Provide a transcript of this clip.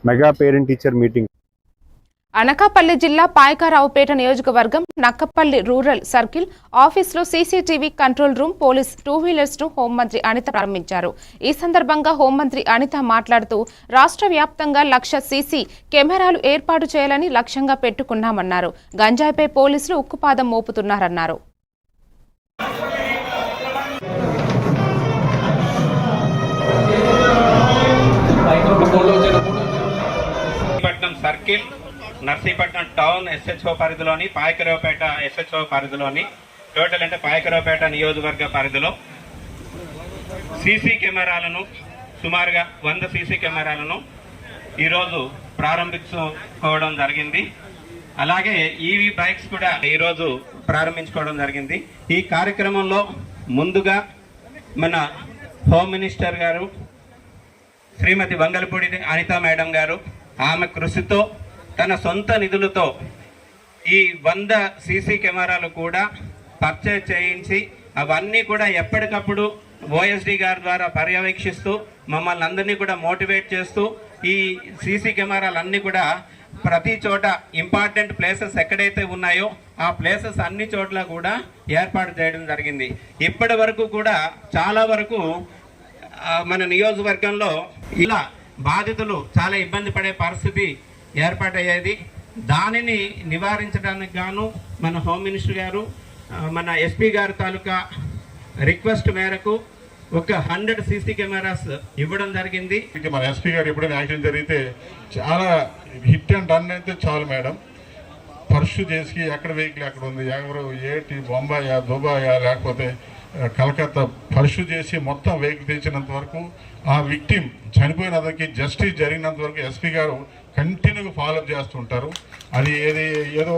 Mega parent teacher meeting. Anakapalli జిల్లా పాయకరావుపేట నియోజకవర్గం Nakkapalli rural circle ఆఫీసులో CCTV control room police 2 wheelers ను హోంమంత్రి అనిత ప్రారంభించారు. ఈ సందర్భంగా హోంమంత్రి అనిత మాట్లాడుతూ రాష్ట్ర వ్యాప్తంగా 1,00,000 సీసీ కెమెరాలు ఏర్పాటు చేయాలని లక్ష్యంగా పెట్టుకున్నామన్నారు. గంజాయిపై పోలీసులు ఉక్కుపాదం మోపుతున్నారన్నారు. సర్కిల్ నర్సీపట్నం టౌన్ ఎస్హెచ్ఓ పరిధిలోని పాయకరావుపేట ఎస్హెచ్ఓ పరిధిలోని టోటల్ అంటే పాయకరావుపేట నియోజకవర్గ పరిధిలో సీసీ కెమెరాలను సుమారుగా 100 సీసీ కెమెరాలను ఈరోజు ప్రారంభించుకోవడం జరిగింది. అలాగే ఈవీ బైక్స్ కూడా ఈరోజు ప్రారంభించుకోవడం జరిగింది. ఈ కార్యక్రమంలో ముందుగా మన హోమ్ మినిస్టర్ గారు శ్రీమతి వంగలపూడి అనిత మేడం గారు ఆమె కృషితో తన సొంత నిధులతో ఈ 100 సీసీ కెమెరాలు కూడా పర్చేజ్ చేయించి అవన్నీ కూడా ఎప్పటికప్పుడు ఓఎస్డి గారి ద్వారా పర్యవేక్షిస్తూ మమ్మల్ని అందరినీ కూడా మోటివేట్ చేస్తూ ఈ సీసీ కెమెరాలన్నీ కూడా ప్రతి చోట ఇంపార్టెంట్ ప్లేసెస్ ఎక్కడైతే ఉన్నాయో ఆ ప్లేసెస్ అన్ని చోట్ల కూడా ఏర్పాటు చేయడం జరిగింది. ఇప్పటి వరకు కూడా చాలా వరకు మన నియోజకవర్గంలో ఇలా బాధితులు చాలా ఇబ్బంది పడే పరిస్థితి ఏర్పాటయ్యేది. దానిని నివారించడానికి గాను మన హోమ్ మినిస్టర్ గారు మన ఎస్పీ గారి తాలూకా రిక్వెస్ట్ మేరకు ఒక 100 సీసీ కెమెరాస్ ఇవ్వడం జరిగింది. మన ఎస్పీ గారు ఎప్పుడైనా యాక్సిడెంట్ జరిగితే చాలా హిట్ అండ్ రన్ అయితే చాలు మేడం, పర్సు చేసి ఎక్కడ వెహికల్ ఎక్కడ ఉంది, ఎవరు ఏటి బొంబాయా దుబాయా లేకపోతే కలకత్తా పర్సు చేసి మొత్తం వెహికల్ తెచ్చినంత వరకు ఆ విక్టిమ్ చనిపోయినందుకు జస్టిస్ జరిగినంత వరకు ఎస్పీ గారు కంటిన్యూగా ఫాలోఅప్ చేస్తుంటారు. అది ఏదో